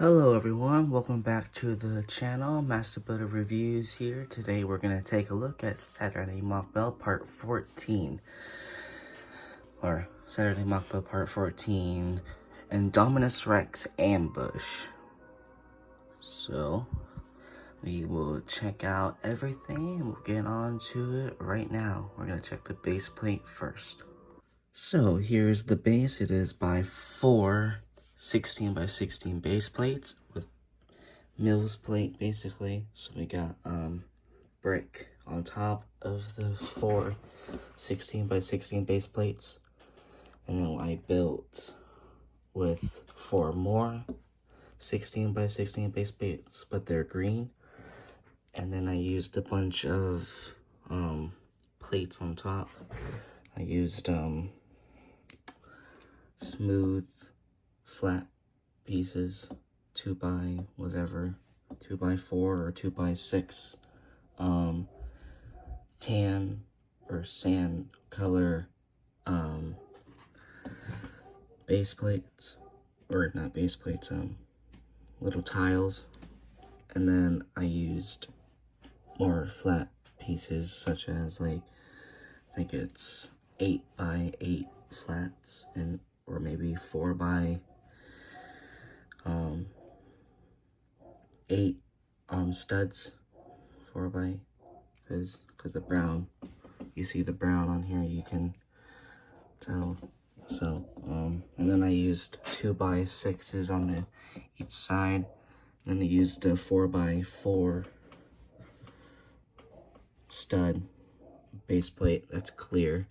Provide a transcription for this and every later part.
Hello everyone, welcome back to the channel, Master Builder Reviews here. Today we're going to take a look at Saturday Mock Build Part 14. Or Saturday Mock Build Part 14, Indominus Rex Ambush. So, we will check out everything and we'll get on to it right now. We're going to check the base plate first. So, here's the base. It is by 4 16 by 16 base plates with Mills plate basically. So we got brick on top of the 4 16 by 16 base plates, and then I built with 4 more 16 by 16 base plates, but they're green, and then I used a bunch of plates on top. I used smooth flat pieces, 2 by whatever, 2 by 4 or 2 by 6 tan or sand color base plates, or not base plates, little tiles. And then I used more flat pieces, such as like, I think it's 8 by 8 flats, and or maybe 4 by 8 studs, 4 by, because the brown, you see the brown on here, you can tell. So and then I used 2 by 6s on each side. Then I used a 4 by 4 stud base plate that's clear.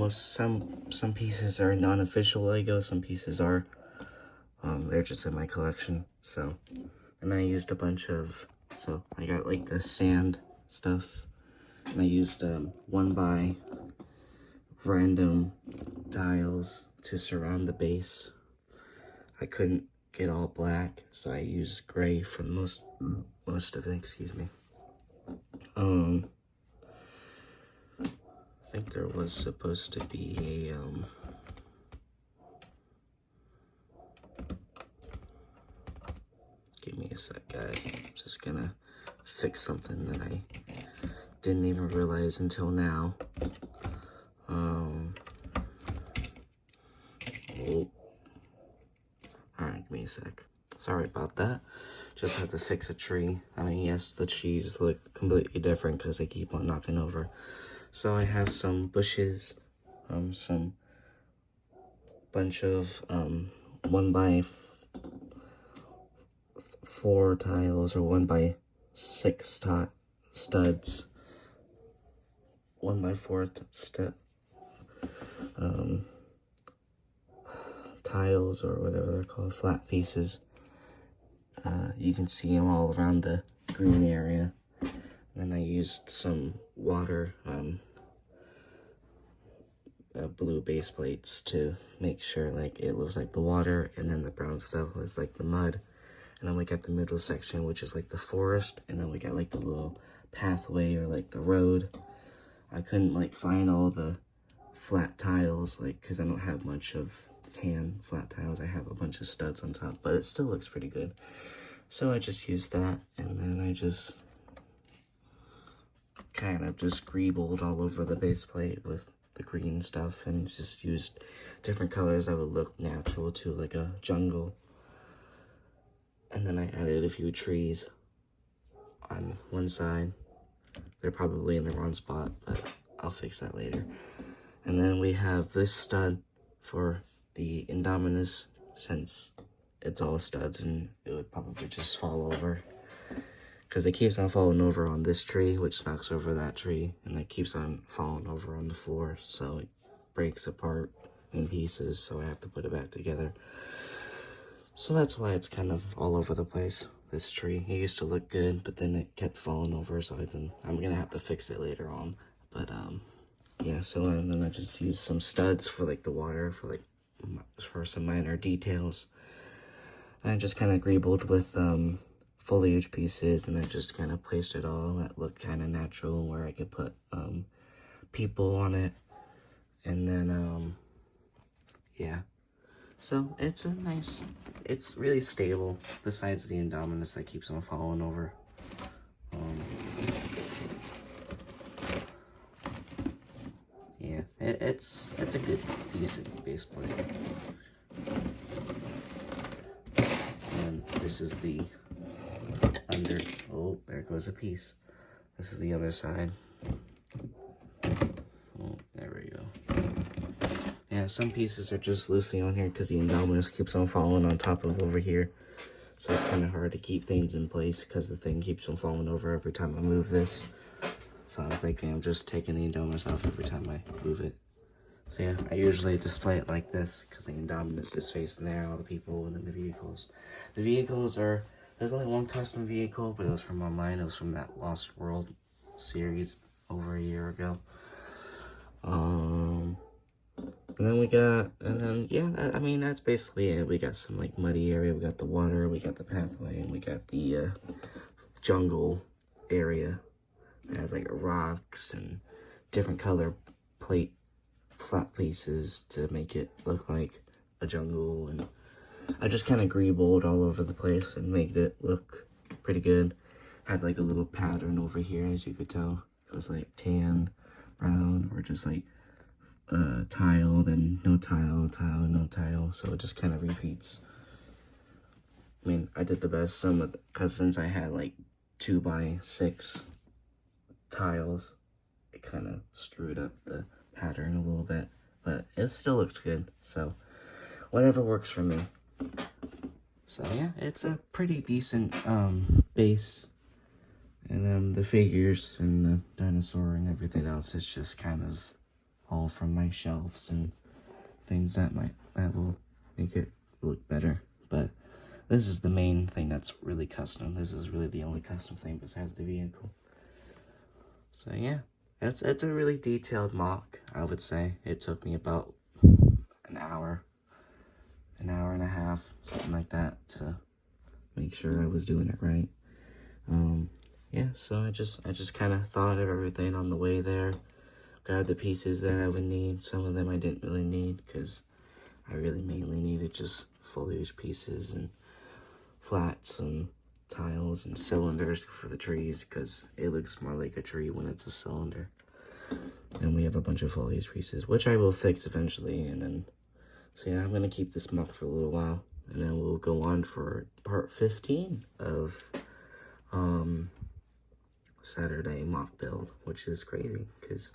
Some pieces are non-official Lego, some pieces are they're just in my collection. So, and I used a bunch of, so I got like the sand stuff, and I used 1 by random tiles to surround the base. I couldn't get all black, so I used gray for the most of it, excuse me. I think there was supposed to be a give me a sec, guys. I'm just gonna fix something that I didn't even realize until now. Alright, give me a sec. Sorry about that. Just had to fix a tree. I mean, yes, the trees look completely different because they keep on knocking over. So I have some bushes, some bunch of 1 by 4 tiles, or 1 by 6 studs, 1 by 4 tiles, or whatever they're called, flat pieces. You can see them all around the green area. Then I used some water, blue base plates to make sure like it looks like the water, and then the brown stuff was like the mud. And then we got the middle section, which is like the forest, and then we got like the little pathway, or like the road. I couldn't like find all the flat tiles, like, because I don't have much of tan flat tiles. I have a bunch of studs on top, but it still looks pretty good. So I just used that, and then I just kind of just greebled all over the base plate with the green stuff, and just used different colors that would look natural to like a jungle. And then I added a few trees on one side. They're probably in the wrong spot, but I'll fix that later. And then we have this stud for the Indominis, since it's all studs and it would probably just fall over, because it keeps on falling over on this tree, which knocks over that tree, and it keeps on falling over on the floor, so it breaks apart in pieces, so I have to put it back together. So that's why it's kind of all over the place, this tree. It used to look good, but then it kept falling over, so I'm gonna have to fix it later on. But yeah, so and then I just used some studs for like the water, for some minor details. And I just kind of greebled with foliage pieces, and I just kind of placed it all that looked kind of natural, where I could put people on it. And then yeah, so it's a nice it's really stable, besides the Indominus that keeps on falling over. Yeah, it's a good, decent base plate. And this is the under, oh, there goes a piece. This is the other side. Oh, there we go. Yeah, some pieces are just loosely on here because the Indominus keeps on falling on top of over here. So it's kind of hard to keep things in place because the thing keeps on falling over every time I move this. So I'm thinking I'm just taking the Indominus off every time I move it. So yeah, I usually display it like this because the Indominus is facing there, all the people, and then the vehicles. The vehicles are, there's only one custom vehicle, but it was from online. It was from that Lost World series over a year ago. And then we got, and then, yeah, I mean, that's basically it. We got some, like, muddy area. We got the water, we got the pathway, and we got the jungle area. It has, like, rocks and different color flat pieces to make it look like a jungle. And I just kind of greebled all over the place and made it look pretty good. Had, like, a little pattern over here, as you could tell. It was, like, tan, brown, or just, like, tile, then no tile, tile, no tile, so it just kind of repeats. I mean, I did the best because since I had like 2x6 tiles, it kind of screwed up the pattern a little bit, but it still looks good, so whatever works for me. So yeah, it's a pretty decent base, and then the figures and the dinosaur and everything else is just kind of all from my shelves and things that will make it look better. But this is the main thing that's really custom. This is really the only custom thing besides the vehicle. So yeah, it's a really detailed mock, I would say. It took me about an hour and a half, something like that, to make sure I was doing it right. Yeah, so I just kind of thought of everything on the way there. Grabbed the pieces that I would need. Some of them I didn't really need because I really mainly needed just foliage pieces and flats and tiles and cylinders for the trees because it looks more like a tree when it's a cylinder. And we have a bunch of foliage pieces, which I will fix eventually. And then, so yeah, I'm going to keep this mock for a little while. And then we'll go on for part 15 of Saturday mock build, which is crazy because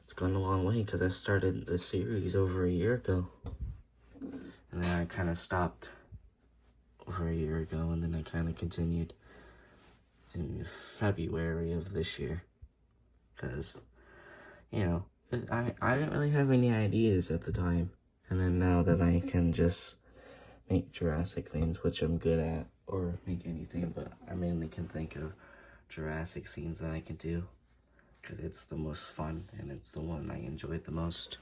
it's gone a long way because I started the series over a year ago. And then I kind of stopped over a year ago, and then I kind of continued in February of this year. Because, you know, I didn't really have any ideas at the time. And then now that I can just make Jurassic things, which I'm good at, or make anything, but I mainly can think of Jurassic scenes that I can do. Because it's the most fun, and it's the one I enjoyed the most.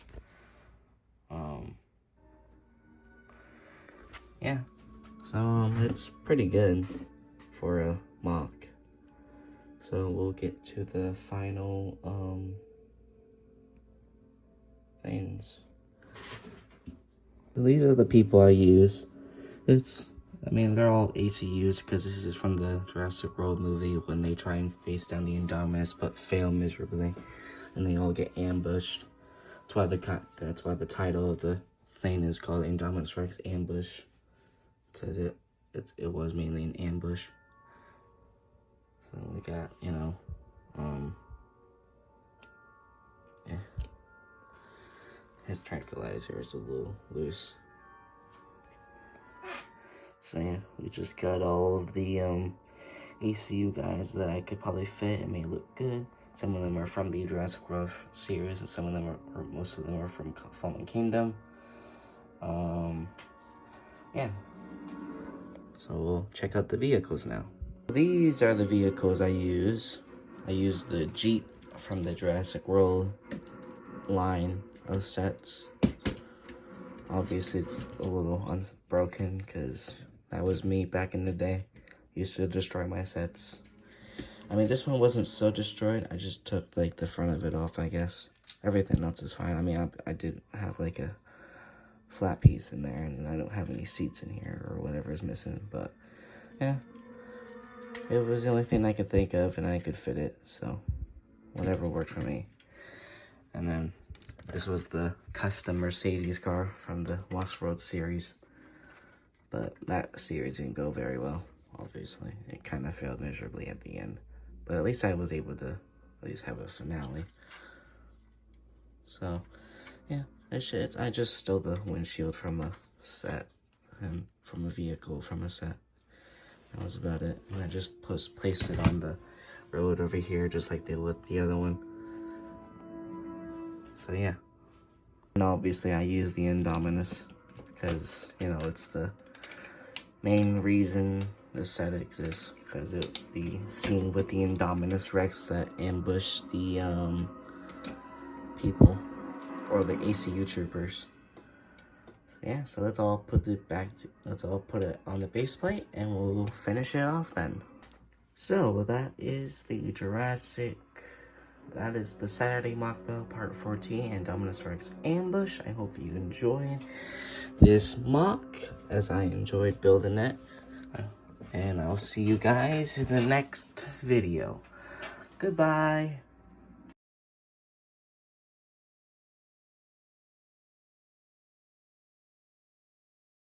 Yeah, so it's pretty good for a mock. So we'll get to the final things. These are the people I use. I mean, they're all ACUs because this is from the Jurassic World movie when they try and face down the Indominus but fail miserably, and they all get ambushed. That's why the title of the thing is called Indominus Rex Ambush, because it was mainly an ambush. So we got, you know, yeah. His tranquilizer is a little loose. So yeah, we just got all of the ACU guys that I could probably fit and may look good. Some of them are from the Jurassic World series, and some of them or most of them are from Fallen Kingdom. Yeah. So we'll check out the vehicles now. These are the vehicles I use. I use the Jeep from the Jurassic World line of sets. Obviously it's a little unbroken because that was me back in the day. Used to destroy my sets. I mean, this one wasn't so destroyed. I just took like the front of it off, I guess. Everything else is fine. I mean, I did have like a flat piece in there, and I don't have any seats in here or whatever is missing, but yeah, it was the only thing I could think of, and I could fit it, so whatever worked for me. And then this was the custom Mercedes car from the Westworld series, but that series didn't go very well, obviously. It kind of failed miserably at the end, but at least I was able to at least have a finale. So yeah, I just stole the windshield from a set, and from a vehicle from a set. That was about it. And I just placed it on the road over here, just like they did with the other one. So yeah. And obviously I use the Indominis because, you know, it's the main reason this set exists, because it's the scene with the Indominus Rex that ambushed the people, or the ACU troopers. So yeah, so let's all put it on the base plate, and we'll finish it off then. So that is the Saturday Mock Build Part 14 and Indominus Rex Ambush. I hope you enjoyed this mock as I enjoyed building it. And I'll see you guys in the next video. Goodbye.